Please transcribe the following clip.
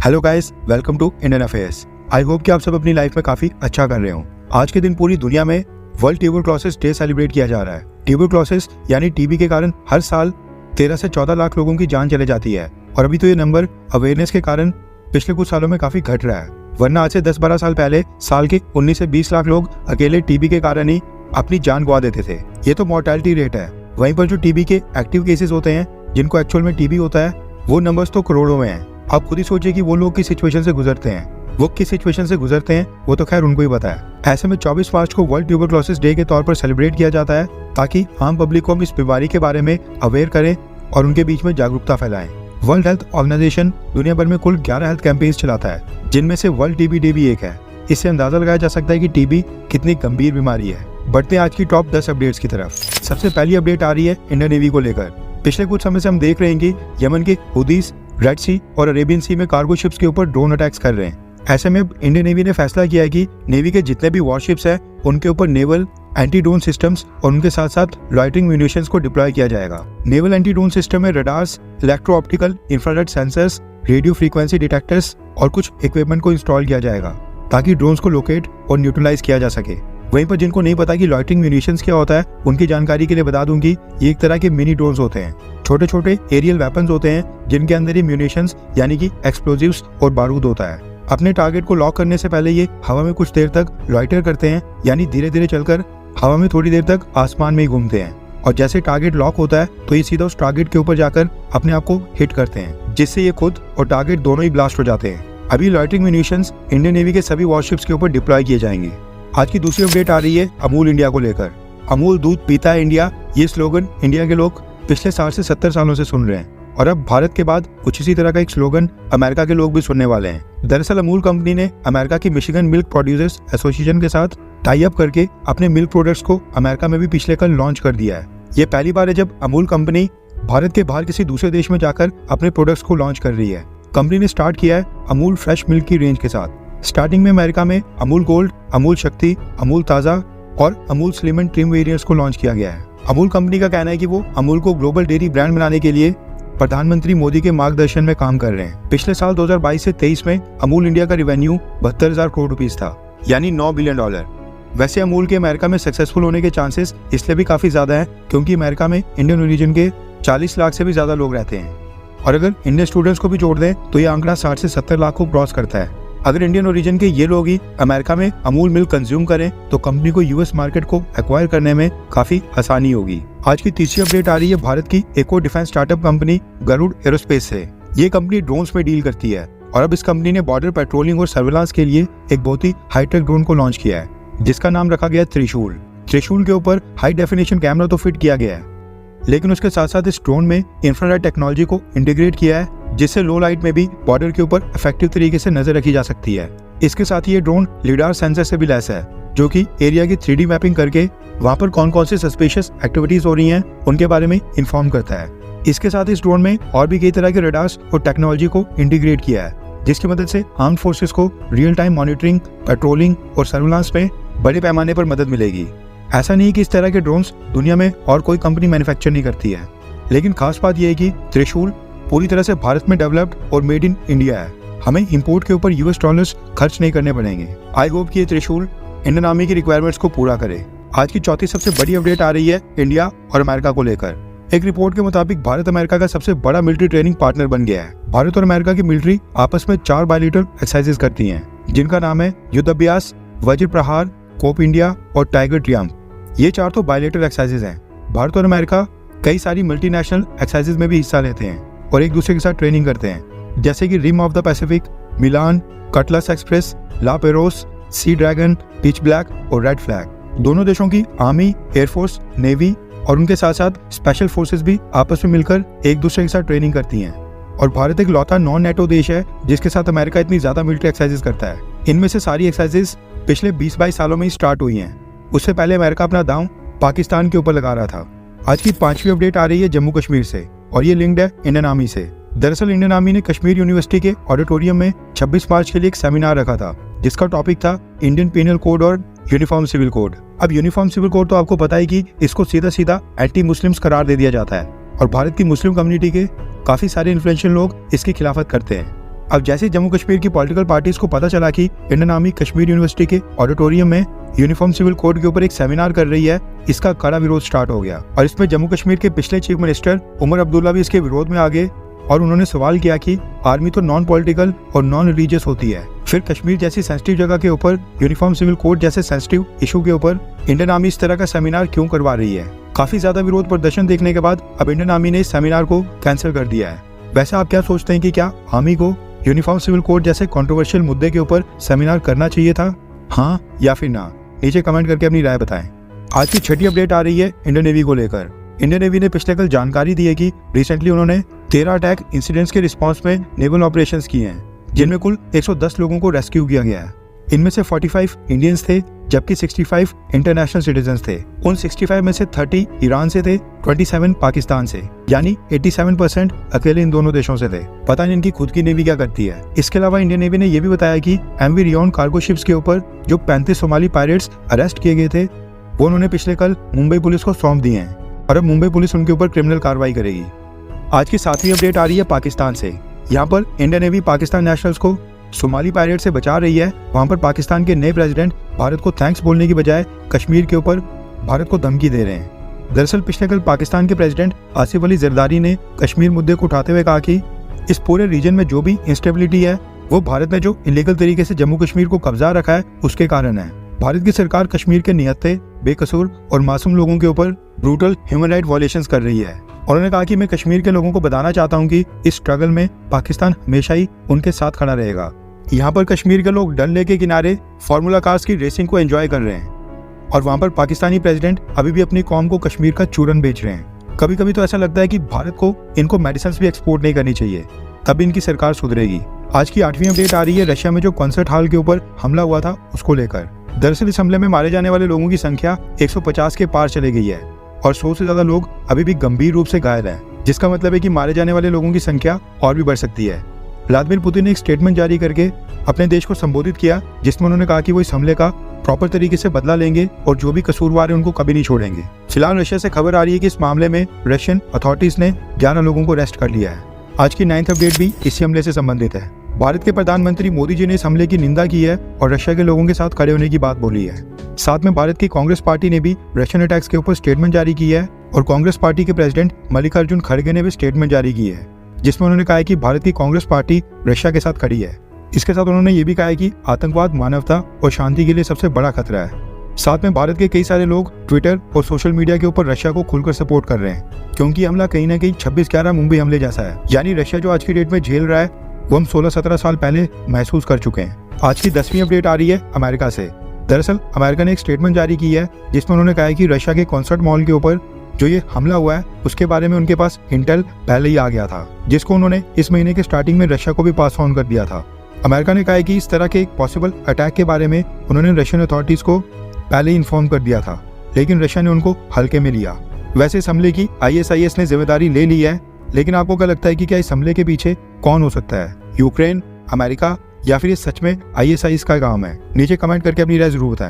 Hello guys, welcome to Indian affairs. I hope कि आप सब अपनी लाइफ में काफी अच्छा कर रहे हो। आज के दिन पूरी दुनिया में वर्ल्ड ट्यूबरक्लोसिस डे सेलिब्रेट किया जा रहा है। ट्यूबरक्लोसिस यानी टीबी के कारण हर साल 13 से 14 लाख लोगों की जान चले जाती है और अभी तो ये नंबर अवेयरनेस के कारण पिछले कुछ सालों में काफी घट रहा है। वरना आज से 10-12 साल पहले साल के 19 से 20 लाख लोग अकेले टीबी के कारण ही अपनी जान गंवा देते थे। ये तो मोर्टेलिटी रेट है। वहीं पर जो टीबी के एक्टिव केसेस होते हैं, जिनको एक्चुअल में टीबी होता है, वो नंबर्स तो करोड़ों में हैं। आप खुद ही सोचिए कि वो लोग किस सिचुएशन से गुजरते हैं। वो किस सिचुएशन से गुजरते हैं वो तो खैर उनको ही पता है। ऐसे में 24 मार्च को वर्ल्ड ट्यूबरक्लोसिस डे के तौर पर सेलिब्रेट किया जाता है ताकि आम पब्लिक को हम इस बीमारी के बारे में अवेयर करें और उनके बीच में जागरूकता फैलाएं। वर्ल्ड हेल्थ ऑर्गेनाइजेशन दुनिया भर में कुल 11 हेल्थ कैंपेन्स चलाता है, जिनमें से वर्ल्ड टीबी डे भी एक है। इससे अंदाजा लगाया जा सकता है कि टीबी कितनी गंभीर बीमारी है। बढ़ते हैं आज की टॉप 10 अपडेट्स की तरफ। सबसे पहली अपडेट आ रही है इंडियन नेवी को लेकर। पिछले कुछ समय से हम देख रहे हैं कि यमन के हुदीस रेड सी और अरेबियन सी में कार्गो शिप्स के ऊपर ड्रोन अटैक्स कर रहे हैं। ऐसे में इंडियन नेवी ने फैसला किया है कि नेवी के जितने भी वॉरशिप्स हैं उनके ऊपर नेवल एंटी ड्रोन सिस्टम्स और उनके साथ साथ लॉइटरिंग म्यूनिशंस को डिप्लॉय किया जाएगा। नेवल एंटी ड्रोन सिस्टम में radars, electro optical, infrared sensors, radio frequency detectors और कुछ इक्विपमेंट को इंस्टॉल किया जाएगा ताकि ड्रोन्स को लोकेट और न्यूट्रलाइज किया जा सके। वहीं पर जिनको नहीं पता कि लॉइटरिंग म्यूनिशंस क्या होता है, उनकी जानकारी के लिए बता दूं कि ये एक तरह के मिनी ड्रोन्स होते हैं। छोटे छोटे एरियल वेपन्स होते हैं जिनके अंदर ये म्यूनिशंस यानी कि एक्सप्लोजिव्स और बारूद होता है। अपने टारगेट को लॉक करने से पहले ये हवा में कुछ देर तक लॉइटर करते हैं, यानी धीरे धीरे चलकर हवा में थोड़ी देर तक आसमान में ही घूमते हैं और जैसे टारगेट लॉक होता है तो ये सीधा उस टारगेट के ऊपर जाकर अपने आप को हिट करते हैं, जिससे ये खुद और टारगेट दोनों ही ब्लास्ट हो जाते हैं। अभी लॉइटरिंग म्यूनिशंस इंडियन नेवी के सभी वॉरशिप्स के ऊपर डिप्लॉय किए जाएंगे। आज की दूसरी अपडेट आ रही है अमूल इंडिया को लेकर। अमूल दूध पीता है इंडिया, ये स्लोगन इंडिया के लोग पिछले 60 से 70 सालों से सुन रहे हैं और अब भारत के बाद कुछ इसी तरह का एक स्लोगन अमेरिका के लोग भी सुनने वाले हैं। दरअसल अमूल कंपनी ने अमेरिका की मिशिगन मिल्क प्रोड्यूसर्स एसोसिएशन के साथ टाई अप करके अपने मिल्क प्रोडक्ट्स को अमेरिका में भी पिछले कल लॉन्च कर दिया है। ये पहली बार है जब अमूल कंपनी भारत के बाहर किसी दूसरे देश में जाकर अपने प्रोडक्ट्स को लॉन्च कर रही है। कंपनी ने स्टार्ट किया है अमूल फ्रेश मिल्क की रेंज के साथ। स्टार्टिंग में अमेरिका में अमूल गोल्ड, अमूल शक्ति, अमूल ताज़ा और Amul slim and trim variants को लॉन्च किया गया है। अमूल कंपनी का कहना है कि वो अमूल को ग्लोबल डेयरी ब्रांड बनाने के लिए प्रधानमंत्री मोदी के मार्गदर्शन में काम कर रहे हैं। पिछले साल 2022 से 23 में अमूल इंडिया का रेवेन्यू 72,000 करोड़ रुपीस था, यानी $9 बिलियन। वैसे अमूल के अमेरिका में सक्सेसफुल होने के चांसेस इसलिए भी काफी ज्यादा है क्योंकि अमेरिका में इंडियन ओरिजिन के 40 लाख से भी ज्यादा लोग रहते हैं और अगर इंडियन स्टूडेंट्स को भी जोड़ दें तो ये आंकड़ा 60 से 70 लाख को क्रॉस करता है। अगर इंडियन ओरिजिन के ये लोग ही अमेरिका में अमूल मिल्क कंज्यूम करें तो कंपनी को यूएस मार्केट को एक्वायर करने में काफी आसानी होगी। आज की तीसरी अपडेट आ रही है भारत की एक और defence startup company Garuda aerospace से। ये कंपनी ड्रोन्स में डील करती है और अब इस कंपनी ने बॉर्डर पेट्रोलिंग और सर्विलांस के लिए एक बहुत ही हाईटेक ड्रोन को लॉन्च किया है जिसका नाम रखा गया त्रिशूल। त्रिशूल के ऊपर हाई डेफिनेशन कैमरा तो फिट किया गया है, लेकिन उसके साथ साथ इस ड्रोन में इंफ्रारेड टेक्नोलॉजी को इंटीग्रेट किया है जिससे लो लाइट में भी बॉर्डर के ऊपर इफेक्टिव तरीके से नजर रखी जा सकती है। इसके साथ ही ये ड्रोन लिडार सेंसर से भी लैस है जो कि एरिया की 3D मैपिंग करके वहां पर कौन कौन सी सस्पिशियस एक्टिविटीज हो रही हैं उनके बारे में इन्फॉर्म करता है। इसके साथ इस ड्रोन में और भी कई तरह के रडार्स और टेक्नोलॉजी को इंटीग्रेट किया है जिसकी मदद से आर्म्ड फोर्सेस को रियल टाइम मॉनिटरिंग, पेट्रोलिंग और सर्विलांस में बड़े पैमाने पर मदद मिलेगी। ऐसा नहीं कि इस तरह के ड्रोन्स दुनिया में और कोई कंपनी मैन्युफैक्चर नहीं करती है, लेकिन खास बात यह है कि त्रिशूल पूरी तरह से भारत में डेवलप्ड और मेड इन इंडिया है। हमें इंपोर्ट के ऊपर $US खर्च नहीं करने पड़ेंगे। आई होप कि ये त्रिशूल इंडियन आर्मी की रिक्वायरमेंट्स को पूरा करे। आज की चौथी सबसे बड़ी अपडेट आ रही है इंडिया और अमेरिका को लेकर। एक रिपोर्ट के मुताबिक भारत अमेरिका का सबसे बड़ा मिलिट्री ट्रेनिंग पार्टनर बन गया है। भारत और अमेरिका की मिलिट्री आपस में 4 बायलैटरल एक्सरसाइजेस करती हैं जिनका नाम है युद्ध अभ्यास, वज्र प्रहार, कोप इंडिया और टाइगर ट्रियम्फ। ये 4 तो बायलैटरल एक्सरसाइजेस हैं। भारत और अमेरिका कई सारी मल्टीनेशनल एक्सरसाइजेस में भी हिस्सा लेते हैं और एक दूसरे के साथ ट्रेनिंग करते हैं, जैसे कि Rim of the Pacific, Milan, Cutlass Express, La Perouse, Sea Dragon, Pitch Black और रेड फ्लैग। दोनों देशों की आर्मी, एयरफोर्स, नेवी और उनके साथ साथ स्पेशल फोर्सेस भी आपस में मिलकर एक दूसरे के साथ ट्रेनिंग करती हैं। और भारत एक लौता नॉन नेटो देश है जिसके साथ अमेरिका इतनी ज्यादा मिलिट्री एक्सरसाइजेस करता है। इनमें से सारी एक्सरसाइजेस पिछले 20-22 सालों में ही स्टार्ट हुई हैं। उससे पहले अमेरिका अपना दांव पाकिस्तान के ऊपर लगा रहा था। आज की 5वीं अपडेट आ रही है जम्मू कश्मीर से और ये लिंक्ड है इंडियन आर्मी से। दरअसल इंडियन आर्मी ने कश्मीर यूनिवर्सिटी के ऑडिटोरियम में 26 मार्च के लिए एक सेमिनार रखा था जिसका टॉपिक था इंडियन पीनल कोड और यूनिफॉर्म सिविल कोड। अब यूनिफॉर्म सिविल कोड तो आपको पता है कि इसको सीधा सीधा एंटी मुस्लिम्स करार दे दिया जाता है और भारत की मुस्लिम कम्युनिटी के काफी सारे इन्फ्लुएंशियल लोग इसकी खिलाफत करते हैं। अब जैसे जम्मू कश्मीर की पॉलिटिकल पार्टीज को पता चला कि इंडियन आर्मी कश्मीर यूनिवर्सिटी के ऑडिटोरियम में यूनिफॉर्म सिविल कोड के ऊपर एक सेमिनार कर रही है, इसका कड़ा विरोध स्टार्ट हो गया और इसमें जम्मू कश्मीर के पिछले चीफ मिनिस्टर उमर अब्दुल्ला भी इसके विरोध में आ गए और उन्होंने सवाल किया कि आर्मी तो नॉन पॉलिटिकल और नॉन रिलीजियस होती है, फिर कश्मीर जैसी सेंसिटिव जगह के ऊपर यूनिफॉर्म सिविल कोड जैसे सेंसिटिव इशू के ऊपर इंडियन आर्मी इस तरह का सेमिनार क्यों करवा रही है। काफी ज्यादा विरोध प्रदर्शन देखने के बाद अब इंडियन आर्मी ने इस सेमिनार को कैंसिल कर दिया है। वैसे आप क्या सोचते हैं कि क्या आर्मी को यूनिफॉर्म सिविल कोड जैसे कंट्रोवर्शियल मुद्दे के ऊपर सेमिनार करना चाहिए था, हाँ या फिर ना? नीचे कमेंट करके अपनी राय बताएं। आज की छठी अपडेट आ रही है इंडियन नेवी को लेकर। इंडियन नेवी ने पिछले कल जानकारी दी है कि रिसेंटली उन्होंने 13 अटैक इंसिडेंट्स के रिस्पांस में नेवल ऑपरेशंस किए हैं, जिनमें कुल 110 लोगों को रेस्क्यू किया गया है। इनमें से 45 इंडियंस थे जबकि 65 इंटरनेशनल सिटीजन थे। उन 65 में से 30 ईरान से थे, 27 पाकिस्तान से, यानी 87% अकेले इन दोनों देशों से थे। पता नहीं इनकी खुद की नेवी क्या करती है। इसके अलावा इंडियन नेवी ने यह भी बताया कि MV रियोन कार्गो शिप्स के ऊपर जो 35 सोमाली पायरेट्स अरेस्ट किए गए थे वो उन्होंने पिछले कल मुंबई पुलिस को सौंप दिए हैं और अब मुंबई पुलिस उनके ऊपर क्रिमिनल कार्रवाई करेगी। आज की 7वीं अपडेट आ रही है पाकिस्तान से। यहाँ पर इंडियन नेवी पाकिस्तान नेशनल्स को सोमाली पायरेट से बचा रही है। वहाँ पर पाकिस्तान के नए प्रेसिडेंट भारत को थैंक्स बोलने की बजाय कश्मीर के ऊपर भारत को धमकी दे रहे हैं। दरअसल पिछले कल पाकिस्तान के प्रेसिडेंट आसिफ अली जरदारी ने कश्मीर मुद्दे को उठाते हुए कहा कि इस पूरे रीजन में जो भी इंस्टेबिलिटी है वो भारत ने जो इलीगल तरीके से जम्मू कश्मीर को कब्जा रखा है उसके कारण है। भारत की सरकार कश्मीर के निहत्थे, बेकसूर और मासूम लोगों के ऊपर ब्रूटल ह्यूमन राइट वायलेशंस कर रही है। और उन्होंने कहा कि मैं कश्मीर के लोगों को बताना चाहता हूं कि इस स्ट्रगल में पाकिस्तान हमेशा ही उनके साथ खड़ा रहेगा। यहाँ पर कश्मीर के लोग डल लेक के किनारे फार्मूला कार्स की रेसिंग को एंजॉय कर रहे हैं और वहाँ पर पाकिस्तानी प्रेसिडेंट अभी भी अपनी कौम को कश्मीर का चूरन बेच रहे हैं। कभी कभी तो ऐसा लगता है कि भारत को इनको मेडिसिन भी एक्सपोर्ट नहीं करनी चाहिए, तब इनकी सरकार सुधरेगी। आज की 8वीं अपडेट आ रही है रशिया में जो कॉन्सर्ट हॉल के ऊपर हमला हुआ था उसको लेकर। दरअसल इस हमले में मारे जाने वाले लोगों की संख्या 150 के पार चली गई है और 100 से ज्यादा लोग अभी भी गंभीर रूप से घायल हैं, जिसका मतलब है कि मारे जाने वाले लोगों की संख्या और भी बढ़ सकती है। व्लादिमीर पुतिन ने एक स्टेटमेंट जारी करके अपने देश को संबोधित किया, जिसमें उन्होंने कहा कि वो इस हमले का प्रॉपर तरीके से बदला लेंगे और जो भी कसूरवार है उनको कभी नहीं छोड़ेंगे। फिलहाल रशिया से खबर आ रही है कि इस मामले में रशियन अथॉरिटीज ने 11 लोगों को अरेस्ट कर लिया है। आज की 9th अपडेट भी इसी हमले से संबंधित है। भारत के प्रधानमंत्री मोदी जी ने इस हमले की निंदा की है और रशिया के लोगों के साथ खड़े होने की बात बोली है। साथ में भारत की कांग्रेस पार्टी ने भी रशियन अटैक्स के ऊपर स्टेटमेंट जारी की है और कांग्रेस पार्टी के प्रेसिडेंट मल्लिकार्जुन खड़गे ने भी स्टेटमेंट जारी की है, जिसमें उन्होंने कहा है कि भारत की कांग्रेस पार्टी रशिया के साथ खड़ी है। इसके साथ उन्होंने ये भी कहा है कि आतंकवाद मानवता और शांति के लिए सबसे बड़ा खतरा है। साथ में भारत के कई सारे लोग ट्विटर और सोशल मीडिया के ऊपर रशिया को खुलकर सपोर्ट कर रहे हैं, क्योंकि हमला कहीं ना कहीं 26/11 मुंबई हमले जैसा है। यानी रशिया जो आज की डेट में झेल रहा है वो हम 16-17 साल पहले महसूस कर चुके हैं। आज की 10वीं अपडेट आ रही है अमेरिका से। दरअसल अमेरिका ने एक स्टेटमेंट जारी की है जिसमें उन्होंने कहा है कि रशिया के कॉन्सर्ट मॉल के ऊपर जो ये हमला हुआ है उसके बारे में उनके पास इंटेल पहले ही आ गया था, जिसको उन्होंने इस महीने के स्टार्टिंग में रशिया को भी पास ऑन कर दिया था। अमेरिका ने कहा है कि इस तरह के एक पॉसिबल अटैक के बारे में उन्होंने रशियन अथॉरिटीज को पहले ही इन्फॉर्म कर दिया था, लेकिन रशिया ने उनको हल्के में लिया। वैसे इस हमले की ISIS ने जिम्मेदारी ले ली है, लेकिन आपको क्या लगता है कि क्या इस हमले के पीछे कौन हो सकता है? यूक्रेन, अमेरिका या फिर ये सच में ISIS का काम है? नीचे कमेंट करके अपनी राय जरूर बताएं।